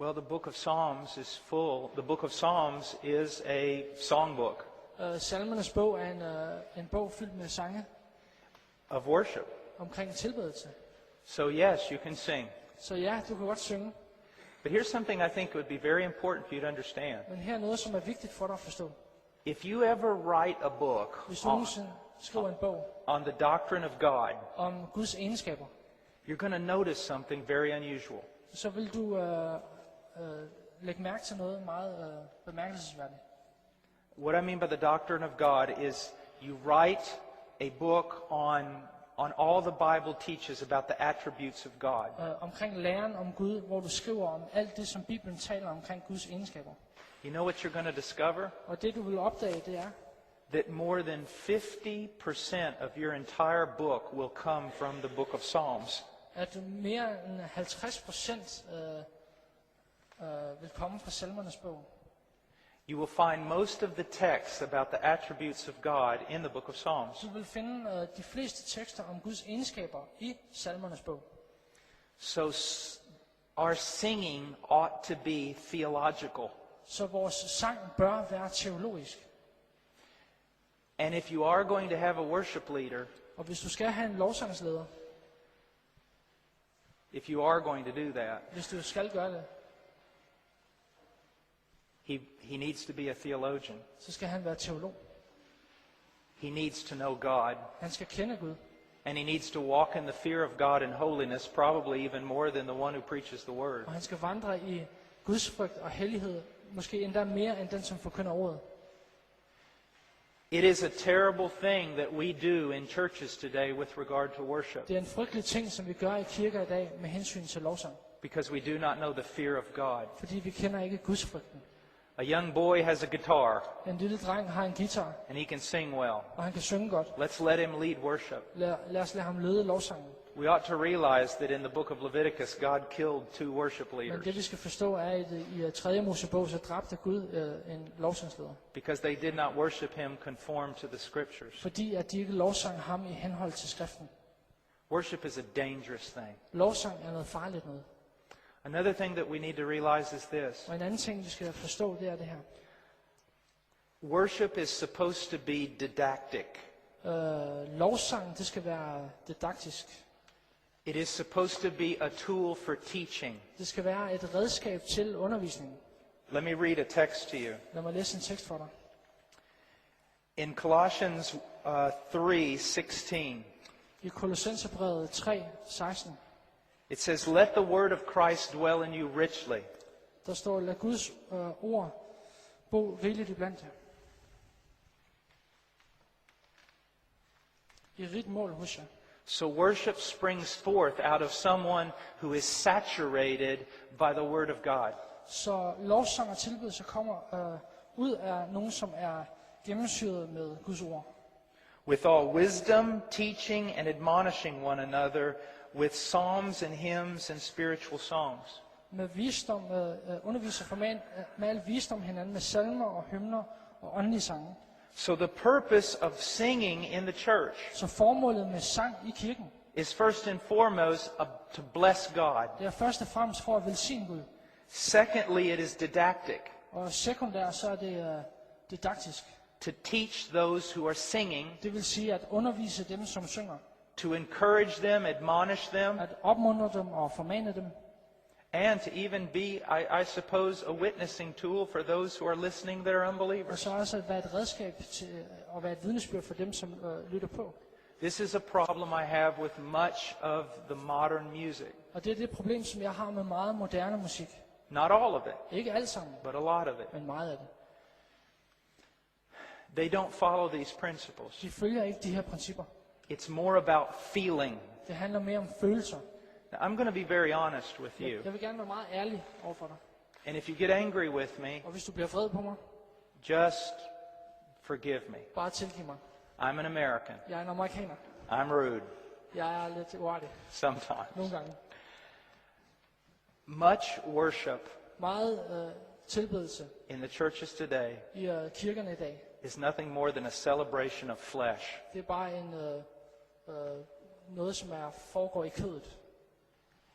Well, the book of Psalms is full. The book of Psalms is a songbook Salmernes bog er en bog fyldt med sange of worship. omkring tilbedelse. So yes, you can sing. Så ja, du kan godt synge. But here's something I think would be very important for you to understand. Men her er noget, som er vigtigt for dig at forstå. If you ever write a book Hvis du nogensinde skriver en bog on the doctrine of God, om Guds egenskaber, you're going to notice something very unusual. så vil du lægge mærke til noget meget bemærkelsesværdigt. What I mean by the doctrine of God is you write a book on all the Bible teaches about the attributes of God. Omkring læren om Gud, hvor du skriver om alt det, som Bibelen taler omkring Guds egenskaber. You know what you're going to discover? Og det, du vil opdage, det er, That more than 50% of your entire book will come from the book of Psalms. at mere end 50% vil komme fra Salmernes bog. You will find most of the texts about the attributes of God in the book of Psalms. Du vil finde de fleste tekster om Guds egenskaber i Salmernes bog. So our singing ought to be theological. Så vores sang bør være teologisk. And if you are going to have a worship leader, Og hvis du skal have en lovsangsleder, if you are going to do that, hvis du skal gøre det, he needs to be a theologian. så skal han være teolog. He needs to know God. Han skal kende Gud. And he needs to walk in the fear of God and holiness, probably even more than the one who preaches the word. Og han skal vandre i Guds frygt og hellighed, måske endda mere end den, som forkynder ordet. It is a terrible thing that we do in churches today with regard to worship, Det er en frygtelig ting, som vi gør i kirker i dag med hensyn til lovsang. because we do not know the fear of God. Fordi vi kender ikke Guds frygten. A young boy has a guitar, En lille dreng har en guitar, and he can sing well. og han kan synge godt. Let's let him lead worship. Lad os lade ham lede lovsangen. We ought to realize that in the book of Leviticus, God killed 2 worship Men det leaders vi skal forstå er, at i 3. Mosebog, så dræbte Gud en lovsangsleder. because they did not worship him conform to the scriptures. Fordi at de ikke lovsang ham i henhold til skriften. Worship is a dangerous thing. Lovsang er noget farligt noget. Another thing that we need to realize is this. Og en anden ting, vi skal forstå, det er det her. Worship is supposed to be didactic. Lovsang, det skal være didaktisk. It is supposed to be a tool for teaching. Det skal være et redskab til undervisning. Let me read a text to you. Lad mig læse en tekst for dig. In Colossians 3:16, I Kolossenserbrevet 3:16, it says, "Let the word of Christ dwell in you richly, der står, lad Guds ord bo rigeligt iblandt jer. I rigt mål hos jer. so worship springs forth out of someone who is saturated by the word of God." Så lovsang og tilbedelse kommer ud af nogen, som er gennemsyret med Guds ord. With all wisdom, teaching and admonishing one another with psalms and hymns and spiritual songs. Med visdom, underviser med al visdom hinanden, med salmer og hymner og åndelige sange. So the purpose of singing in the church Så formålet med sang i kirken, is first and foremost to bless God. det er først og fremmest for at velsigne Gud. Secondly, it is didactic, Og sekundært, så er det didaktisk. to teach those who are singing, Det vil sige at undervise dem, som synger. to encourage them, admonish them, At opmuntre dem og formane dem. and to even be, I suppose, a witnessing tool for those who are listening that are Og unbelievers. så også at være et redskab til at være et vidnesbyrd for dem, som lytter på. This is a problem I have with much of the modern music. Og det er det problem, som jeg har med meget moderne musik. Not all of it, Ikke alt sammen, but a lot of it. men meget af det. They don't follow these principles. De følger ikke de her principper. It's more about feeling. Det handler mere om følelser. Now, I'm going to be very honest with you. Jeg vil gerne være meget ærlig overfor dig. And if you get angry with me, Og hvis du bliver vred på mig, just forgive me. bare tilgiv mig. I'm an American. Jeg er en amerikaner. I'm rude Jeg er lidt uartig sometimes. nogle gange. Much worship Meget tilbedelse in the churches today i kirkerne i dag. is nothing more than a celebration of flesh. Det er bare noget, som foregår i kødet.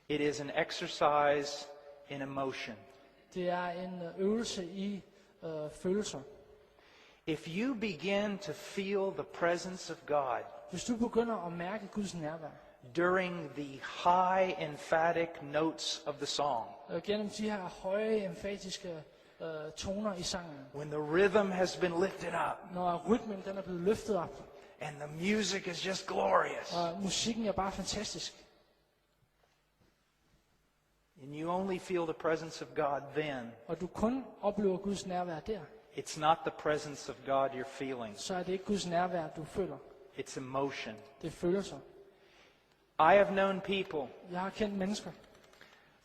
It is an exercise in emotion. Det er en øvelse i følelser. If you begin to feel the presence of God Hvis du begynder at mærke Guds nærvær, during the high emphatic notes of the song, gennem de her høje, emfatiske toner i sangen, when the rhythm has been lifted up når rytmen den er blevet løftet op, and the music is just glorious, og musikken er bare fantastisk, and you only feel the presence of God then, og du kun oplever Guds nærvær der, it's not the presence of God you're feeling, så er det ikke Guds nærvær, du føler. it's emotion. Det er følelser. I have known people, Jeg har kendt mennesker,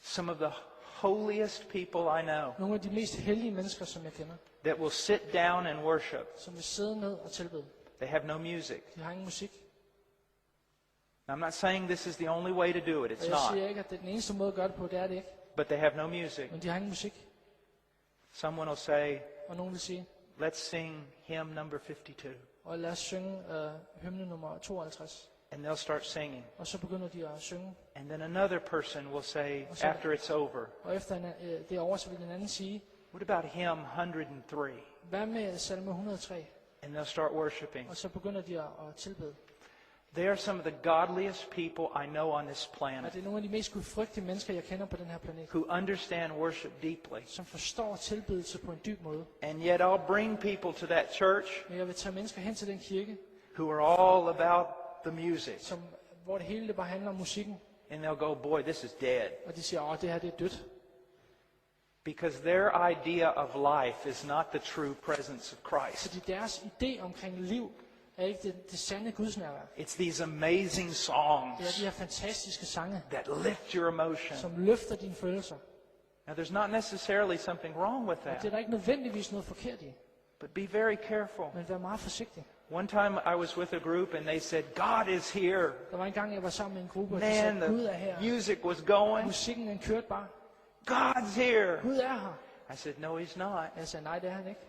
some of the holiest people I know, nogle af de mest hellige mennesker, som jeg kender, that will sit down and worship. som vil sidde ned og tilbede. They have no music. De har ingen musik. Now, I'm not saying this is the only way to do it. Og It's jeg not. siger ikke, at det er den eneste måde at gøre det på, det er det ikke. But they have no music. Men de har ingen musik. Someone will say, Og nogen vil sige, let's sing hymn number 52. og lad os synge hymne nummer 52. And they'll start singing. Og så begynder de at synge. And then another person will say, Og så- after it's over, Og efter det er over, så vil den anden sige, what about hymn 103? hvad med salme 103? And they'll start worshiping. Og så begynder de at tilbede. They are some of the godliest people I know on this Og planet det er nogle af de mest gudfrygtige mennesker, jeg kender på den her planet, who understand worship deeply. som forstår tilbedelse på en dyb måde. And yet I'll bring people to that church Men jeg vil tage mennesker hen til den kirke, who are all about the music. hvor det hele det bare handler om musikken. And they'll go, boy, this is dead. Og de siger, det her det er dødt. Because their idea of life is not the true presence of Christ. Fordi deres idé omkring liv er ikke det sande gudsnærvær. It's these amazing Det er songs de her fantastiske sange, that lift your emotion. som løfter dine følelser. Now, there's not necessarily something wrong with Og det er that, der ikke nødvendigvis noget forkert i. but be very careful. Men vær meget forsigtig. One time I was with a group and they said, God is here. Der var en gang, jeg var sammen med en gruppe, og de Man, sagde, Gud er the her. music was going. Musikken den kørte bare. God's here. Gud er her. I said, no, he's not. Jeg sagde, nej, det er han ikke.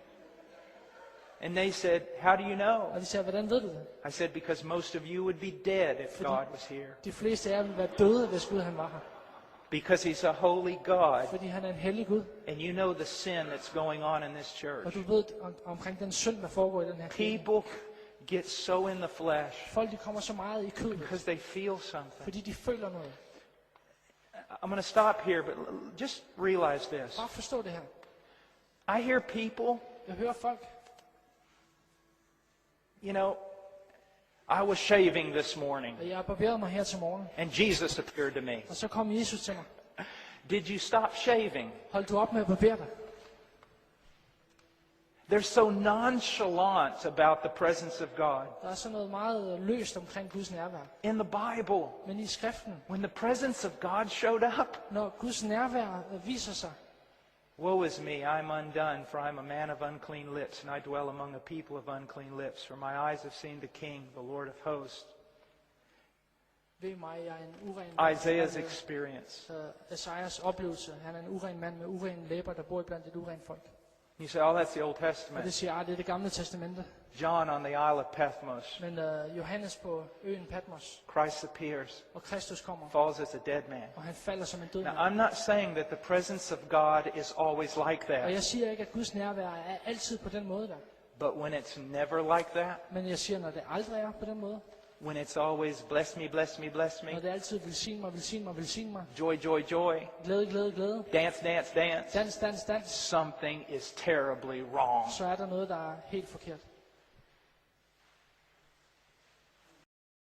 And they said, how do you know? Og de sagde, hvordan ved du det? I said, because most of you would be dead if God was here. De fleste af jer ville være døde, hvis Gud han var her. Because he's a holy God. Fordi han er en hellig Gud. And you know the sin that's going on in this church. Og du ved omkring den synd, der foregår i den her kirke. People get so in the flesh Folk de kommer så meget i kødet, because they feel something. fordi de føler noget. I'm going to stop here, but just realize this. Bare forstå det her. I hear people, Jeg hører folk. you know, I was shaving this morning Og jeg har barberet mig her til morgen. and Jesus appeared to me. Og så kom Jesus til mig. Did you stop shaving? Hold du op med at barbere dig. They're so nonchalant about the presence of God. Der er sådan noget meget løst omkring Guds nærvær. In the Bible, Men i skriften, when the presence of God showed up, når Guds nærvær viser sig, woe is me, I'm undone, for I'm a man of unclean lips, and I dwell among a people of unclean lips. For my eyes have seen the King, the Lord of hosts. ved mig, jeg er en uren mand. Isaiah's experience. Esajas oplevelse. Han er en uren mand med urene læber, der bor blandt et urent folk. You say, oh, that's the Old Og det Testament. siger, det er det gamle testamente. John on the Isle of Patmos. Men Johannes på øen Patmos, Christ appears, og Kristus kommer, falls as a dead man. og han falder som en død Now, mand. I'm not saying that the presence of God is always like Og that. jeg siger ikke, at Guds nærvær er altid på den måde der. But when it's never like that, Men jeg siger, når det aldrig er på den måde, when it's always bless me, bless me, bless når me, det altid velsign mig, velsign mig, velsign mig, joy, joy, joy, glæde, glæde, glæde, dance, dance, dance, dans, dans, dans, something is terribly wrong. så er der noget, der er helt forkert.